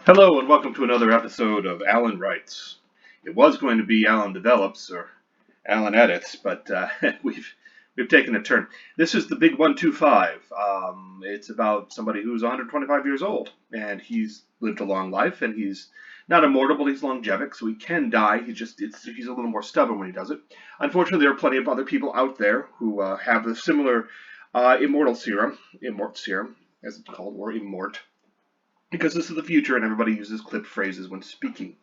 Hello and welcome to another episode of Alan Writes. It was going to be Alan Develops or Alan Edits, but we've taken a turn. This is the Big 125. It's about somebody who's 125 years old, and he's lived a long life, and he's not immortal, but he's longevic, so he can die. He's a little more stubborn when he does it. Unfortunately, there are plenty of other people out there who have a similar immort serum, as it's called, or immort, because this is the future and everybody uses clipped phrases when speaking.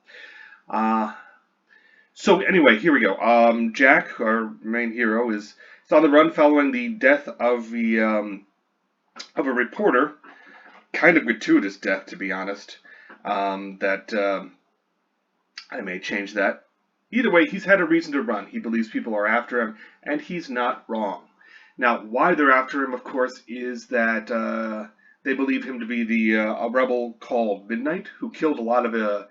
Uh, so anyway, here we go. Jack, our main hero, is on the run following the death of a reporter. Kind of gratuitous death, to be honest. I may change that. Either way, he's had a reason to run. He believes people are after him, and he's not wrong. Now, why they're after him, of course, is that they believe him to be a rebel called Midnight, who killed a lot of the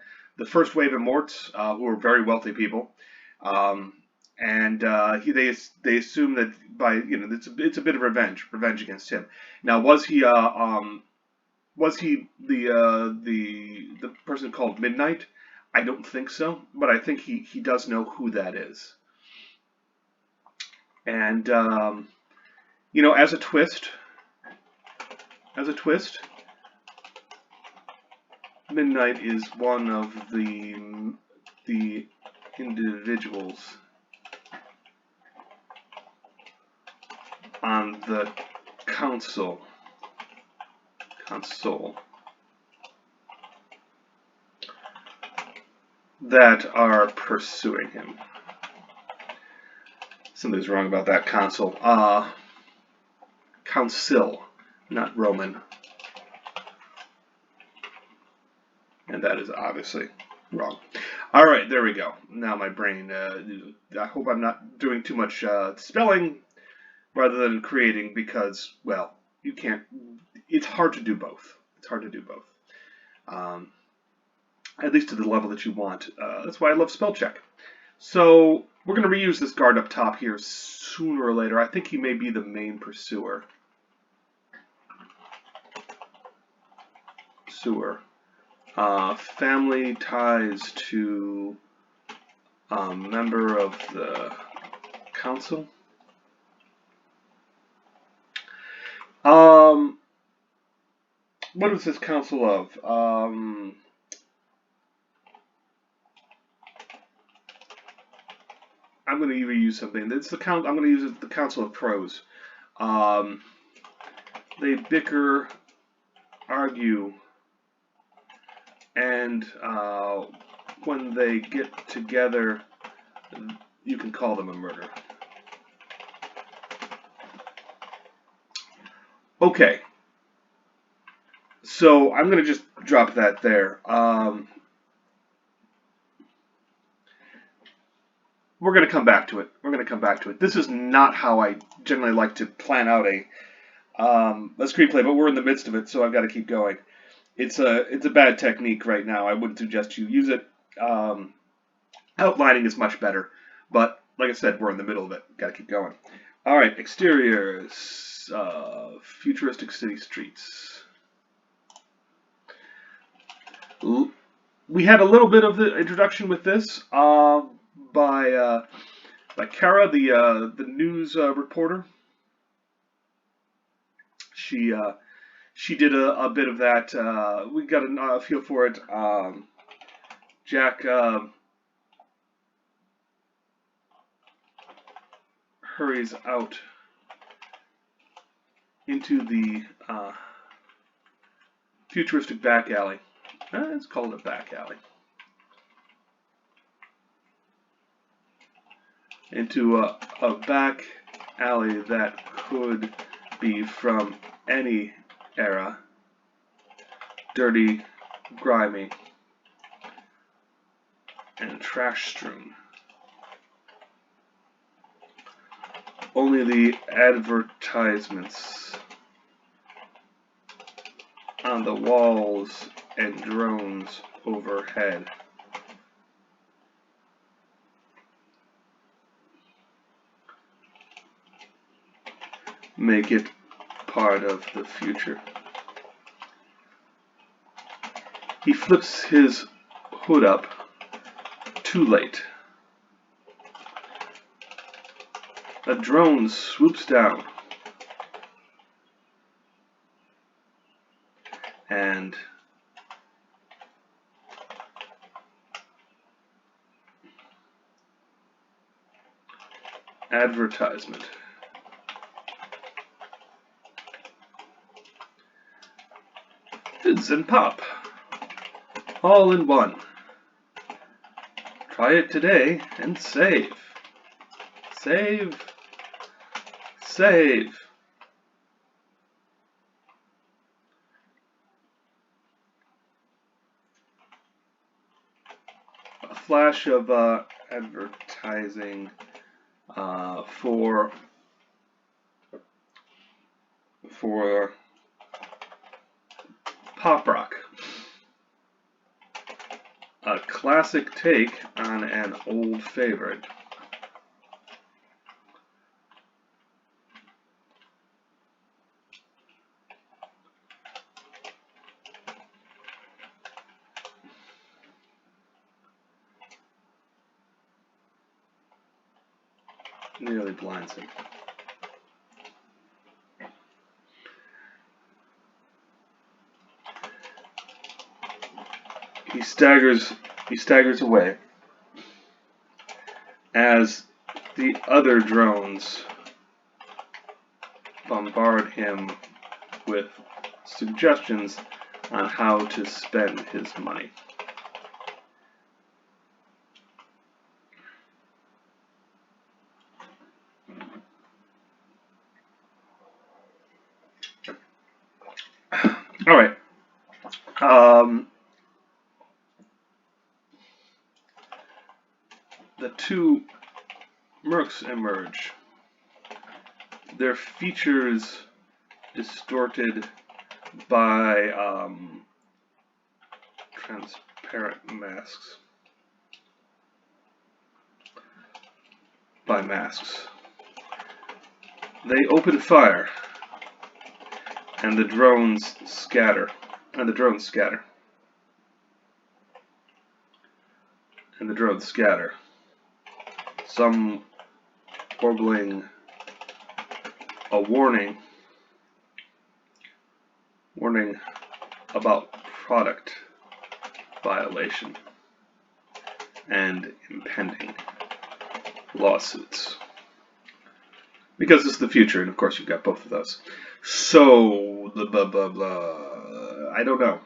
first wave of Morts, who were very wealthy people, and they assume that it's a bit of revenge against him. Now, was he the person called Midnight? I don't think so, but I think he does know who that is. And as a twist. Midnight is one of the individuals on the council that are pursuing him. Something's wrong about that council. Council, not Roman. And that is obviously wrong. All right, there we go. Now my brain, I hope I'm not doing too much spelling rather than creating, because, well, you can't, it's hard to do both. At least to the level that you want. That's why I love spell check. So we're going to reuse this guard up top here sooner or later. I think he may be the main pursuer. Family ties to a member of the council. What is this council of? I'm going to reuse something. I'm going to use the Council of Crows. They bicker, argue, and when they get together, you can call them a murder. Okay. So I'm going to just drop that there. We're going to come back to it. This is not how I generally like to plan out a screenplay, but we're in the midst of it, so I've got to keep going. It's a bad technique right now. I wouldn't suggest you use it. Outlining is much better, but like I said, we're in the middle of it. Got to keep going. All right, exteriors, futuristic city streets. We had a little bit of the introduction with this by Kara, the news reporter. She did a bit of that. We got a feel for it. Jack hurries out into the futuristic back alley. Let's call it a back alley. Into a back alley that could be from any era. Dirty, grimy, and trash strewn. Only the advertisements on the walls and drones overhead make it part of the future. He flips his hood up too late. A drone swoops down and advertisement. Fizz and pop, all in one. Try it today and save. Save. Save. A flash of advertising for pop rock. A classic take on an old favorite. Nearly blinds him. He staggers away as the other drones bombard him with suggestions on how to spend his money. All right. The two mercs emerge. Their features distorted by transparent masks. By masks. They open fire, and the drones scatter. And the drones scatter. And the drones scatter. Some warbling a warning about product violation and impending lawsuits. Because it's the future, and of course you've got both of those. So, the blah blah blah. I don't know.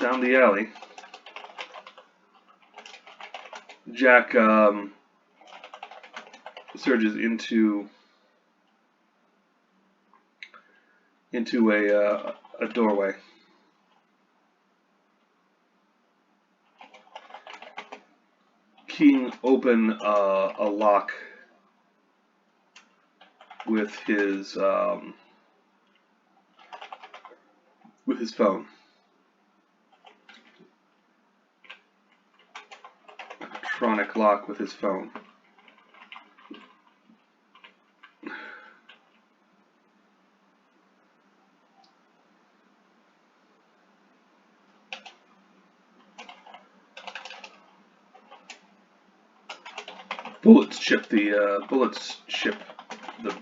Down the alley, Jack surges into a doorway. Keying open a lock with his phone. Electronic lock with his phone. Bullets chip the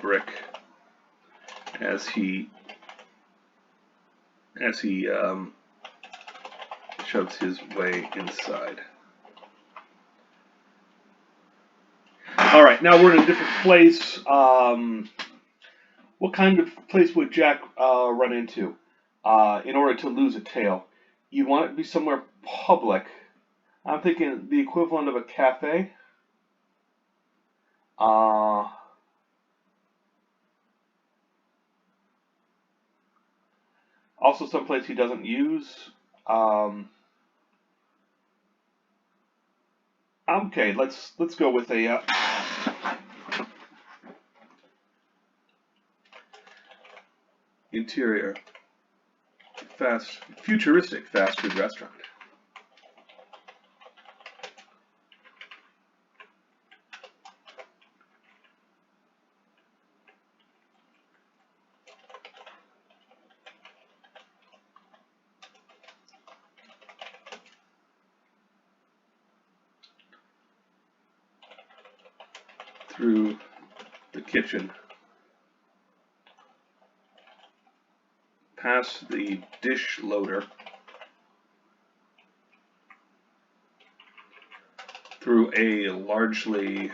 brick as he shoves his way inside. All right, now we're in a different place. What kind of place would Jack run into in order to lose a tail? You want it to be somewhere public. I'm thinking the equivalent of a cafe. Also someplace he doesn't use. Okay, let's go with a interior futuristic fast food restaurant. through the kitchen, past the dish loader, through a largely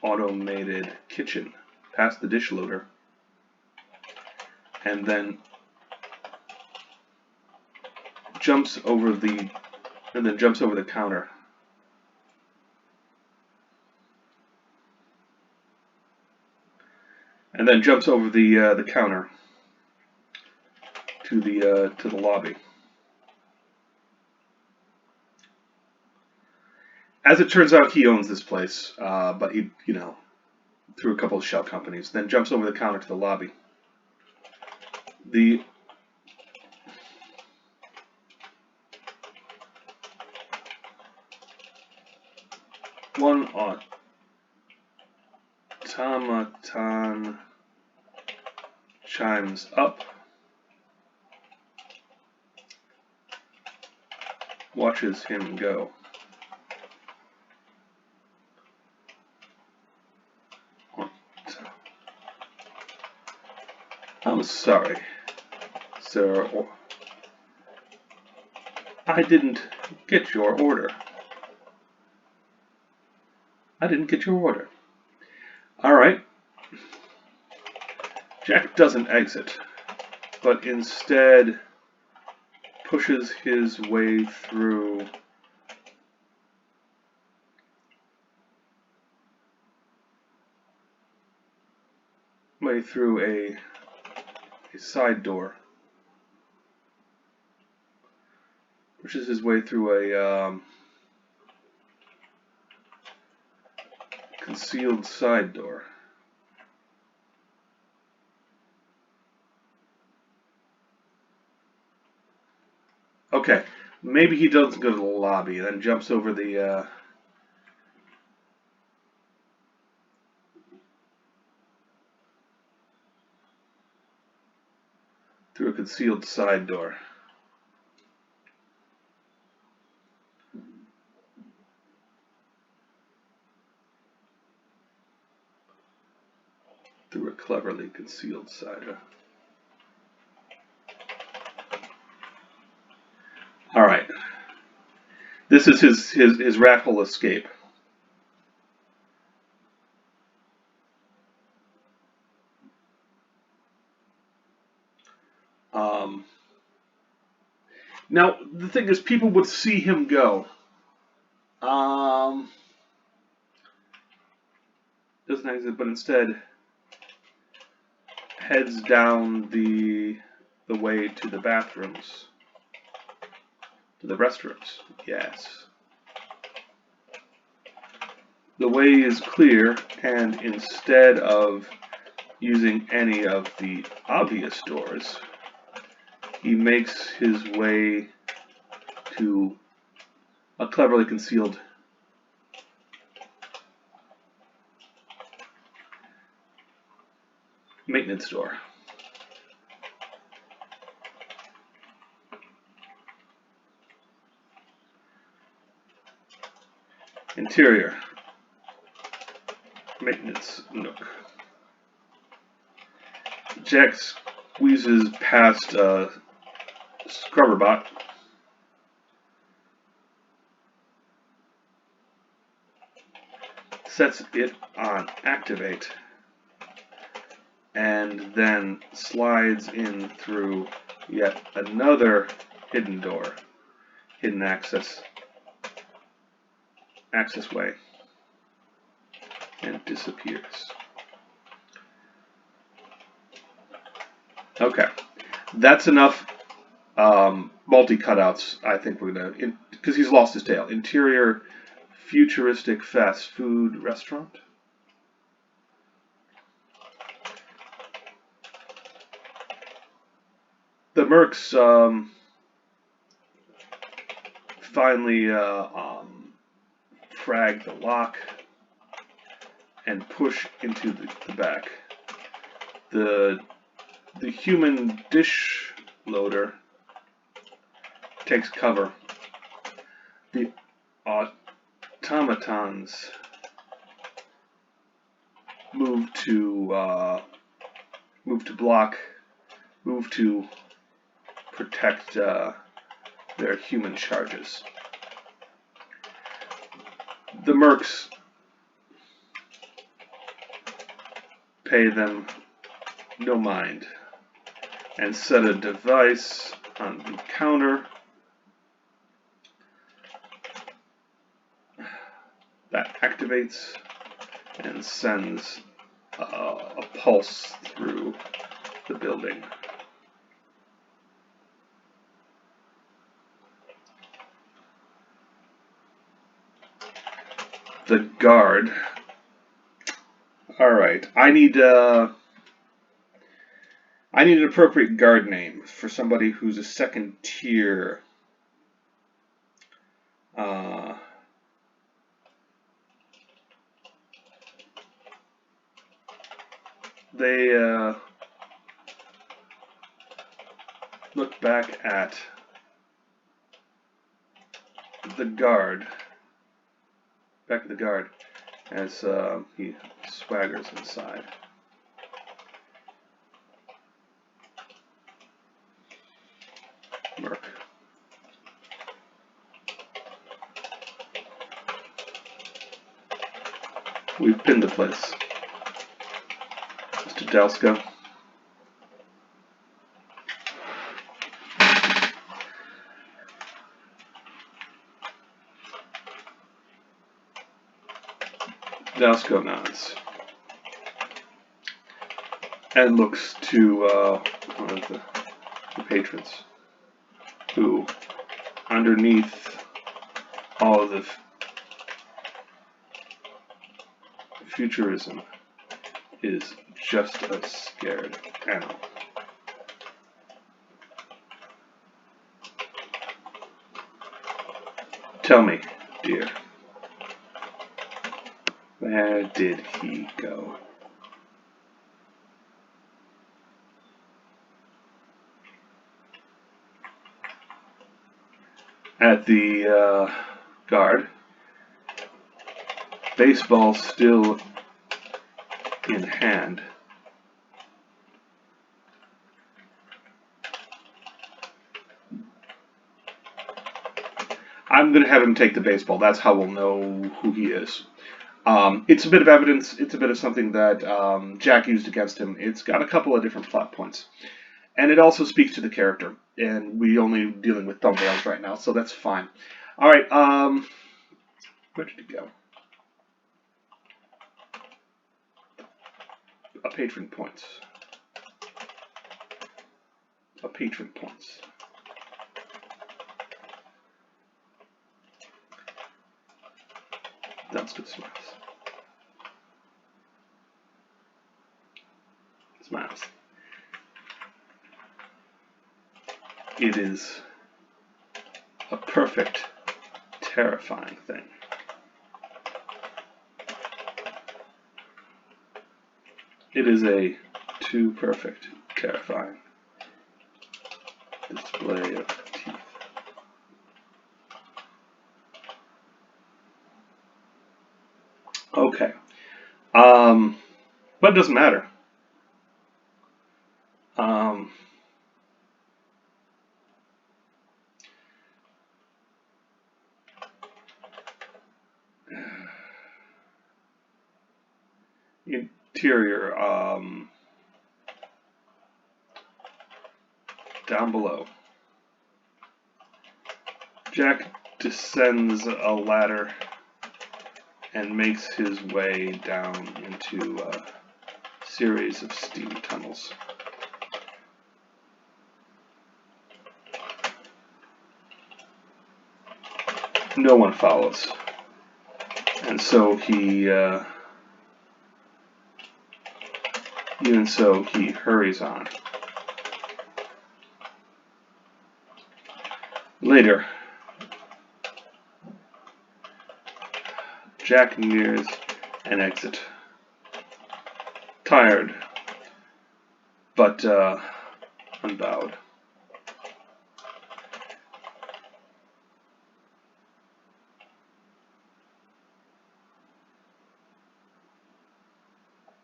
automated kitchen, past the dish loader, and then jumps over the counter. And then jumps over the counter to the lobby. As it turns out, he owns this place, but he, through a couple of shell companies. Then jumps over the counter to the lobby. The one automaton chimes up, watches him go. I'm sorry, sir. I didn't get your order. I didn't get your order. All right. Jack doesn't exit, but instead pushes his way through a side door. Pushes his way through a concealed side door. Okay, maybe he doesn't go to the lobby, then jumps over the through a concealed side door. Through a cleverly concealed side door. All right. This is his rat hole escape. Now, the thing is, people would see him go. Doesn't exit, but instead heads down the way to the bathrooms. To the restrooms, yes. The way is clear, and instead of using any of the obvious doors, he makes his way to a cleverly concealed maintenance door. Interior maintenance nook. Jack squeezes past Scrubberbot. Sets it on activate, and then slides in through yet another hidden door, hidden accessway, and disappears. Okay, that's enough multi-cutouts. I think we're gonna, because he's lost his tail. Interior futuristic fast food restaurant. The Mercs finally frag the lock and push into the back. The human dish loader takes cover. The automatons move to block, move to protect their human charges. The mercs pay them no mind and set a device on the counter that activates and sends a pulse through the building. The guard. All right, I need an appropriate guard name for somebody who's a second tier. They look back at the guard. Back at the guard as he swaggers inside. Merc. We've pinned the place. Mr. Delsko. Delsko nods and looks to one of the patrons who, underneath all of the futurism, is just a scared animal. Tell me, dear, where did he go? At the guard, baseball still in hand, I'm going to have him take the baseball. That's how we'll know who he is. It's a bit of evidence. It's a bit of something that Jack used against him. It's got a couple of different plot points. And it also speaks to the character. And we're only dealing with thumbnails right now, so that's fine. All right. Where did it go? A patron points. A patron points. That's good. Smiles. Smiles. It is a perfect, terrifying thing. It is a too perfect, terrifying display of teeth. Okay. But it doesn't matter. Interior, down below. Jack descends a ladder and makes his way down into a series of steam tunnels. No one follows, and so he even so he hurries on. Later, Jack nears an exit, tired but unbowed.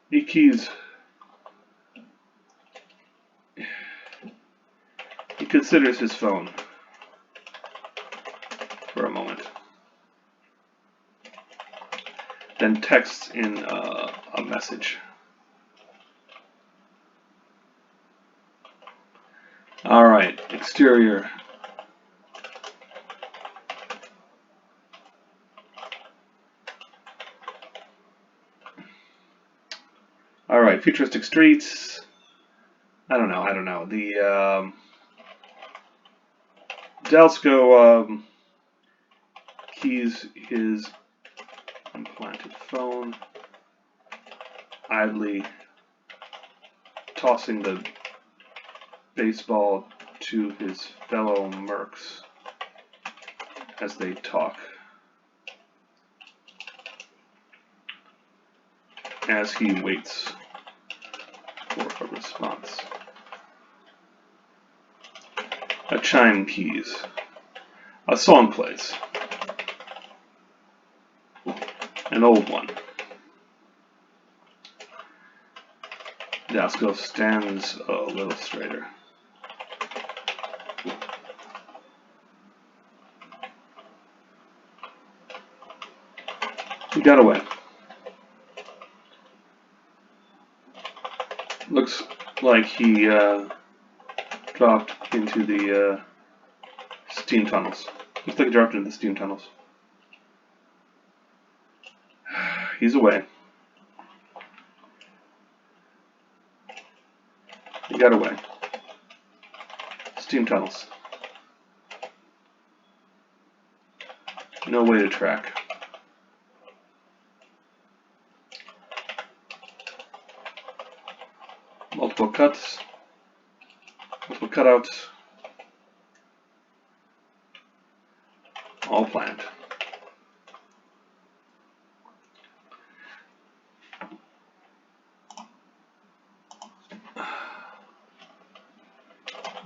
He keys. He considers his phone for a moment, then texts in a message. All right, exterior. All right, futuristic streets. I don't know. The Delsko keys his implanted phone, idly tossing the baseball to his fellow mercs as they talk. As he waits for a response. A chime keys. A song plays. An old one. Dasko stands a little straighter. He got away. Looks like he dropped into the steam tunnels. Looks like he dropped into the steam tunnels. He's away. He got away. Steam tunnels. No way to track. Multiple cuts. Multiple cutouts. All planned.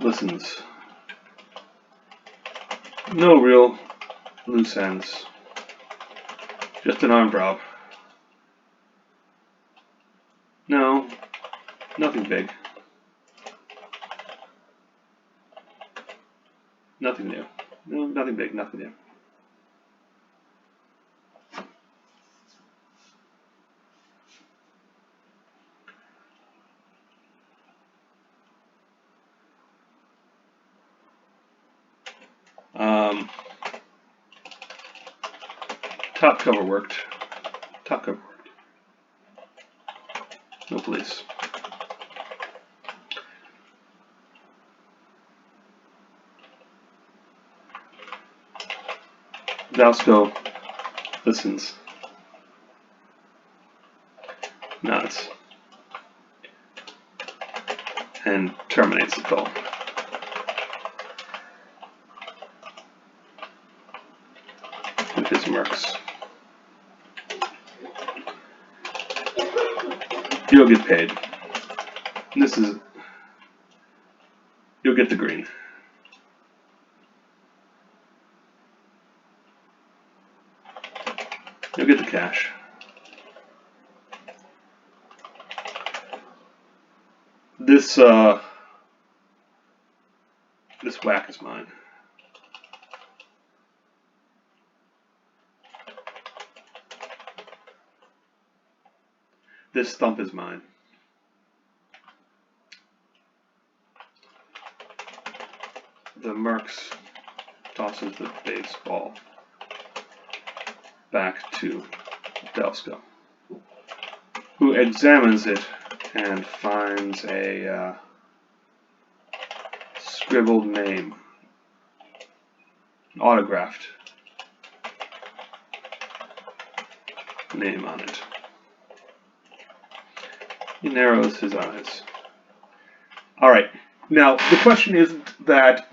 Listens. No real loose ends. Just an arm drop. No, nothing big. Nothing new. No, nothing big, nothing new. Top cover worked. Top cover worked. No police. Dasko listens. Nods. And terminates the call. With his mercs. You'll get paid. This is... You'll get the green. You'll get the cash. This whack is mine. This thump is mine. The mercs tosses the baseball back to Dasko, who examines it and finds a scribbled name, an autographed name on it. He narrows his eyes. All right. Now, the question isn't that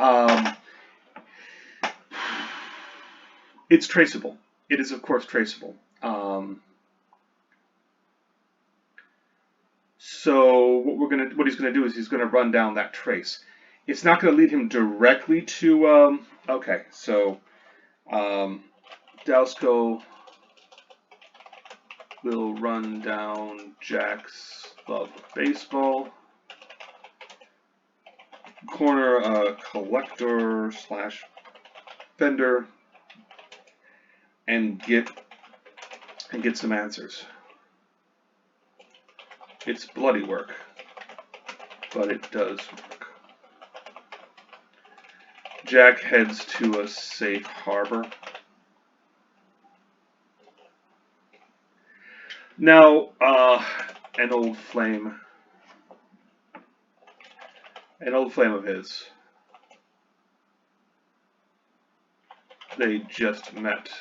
it's traceable. It is, of course, traceable. So what he's gonna do is he's gonna run down that trace. It's not gonna lead him directly to. Okay, so Dasko will run down Jack's love of baseball. Corner a collector / vendor and get some answers. It's bloody work, but it does work. Jack heads to a safe harbor. Now, an old flame of his. They just met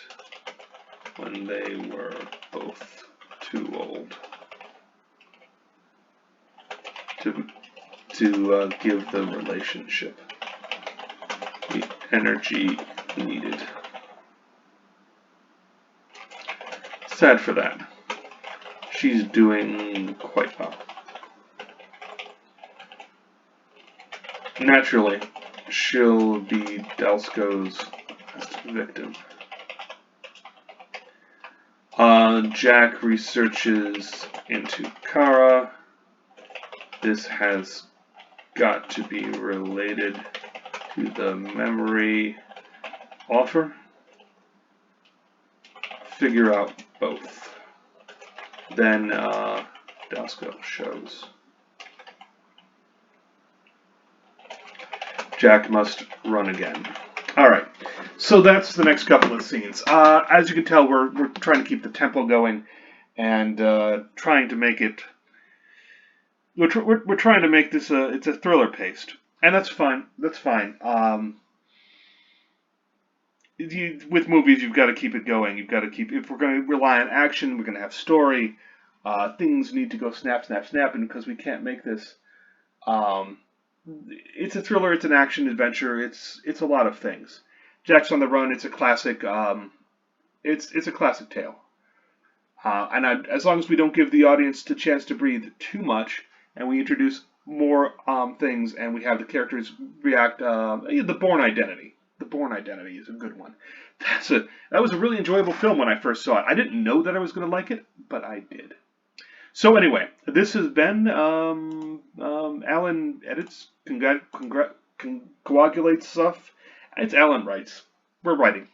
when they were both too old to give the relationship the energy needed. Sad for that. She's doing quite well. Naturally, she'll be Delsko's last victim. Jack researches into Kara. This has got to be related to the memory offer. Figure out both. Then Delsko shows. Jack must run again. All right, so that's the next couple of scenes. As you can tell, we're trying to keep the tempo going and trying to make it. We're trying to make this it's a thriller paced, and that's fine. That's fine. With movies, you've got to keep it going. You've got to keep. If we're going to rely on action, we're going to have story. Things need to go snap, snap, snap, and because we can't make this. It's a thriller. It's an action adventure. It's a lot of things. Jack's on the Run. It's a classic. It's a classic tale. As long as we don't give the audience the chance to breathe too much, and we introduce more things, and we have the characters react. The Bourne Identity. The Bourne Identity is a good one. That was a really enjoyable film when I first saw it. I didn't know that I was going to like it, but I did. So anyway, this has been Alan Edits, Coagulates Stuff. It's Alan Writes. We're writing.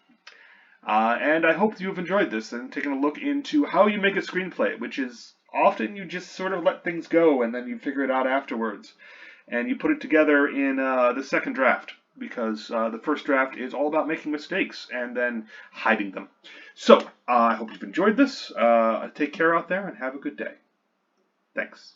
And I hope you've enjoyed this and taken a look into how you make a screenplay, which is often you just sort of let things go and then you figure it out afterwards. And you put it together in the second draft, because the first draft is all about making mistakes and then hiding them. So, I hope you've enjoyed this. Take care out there and have a good day. Thanks.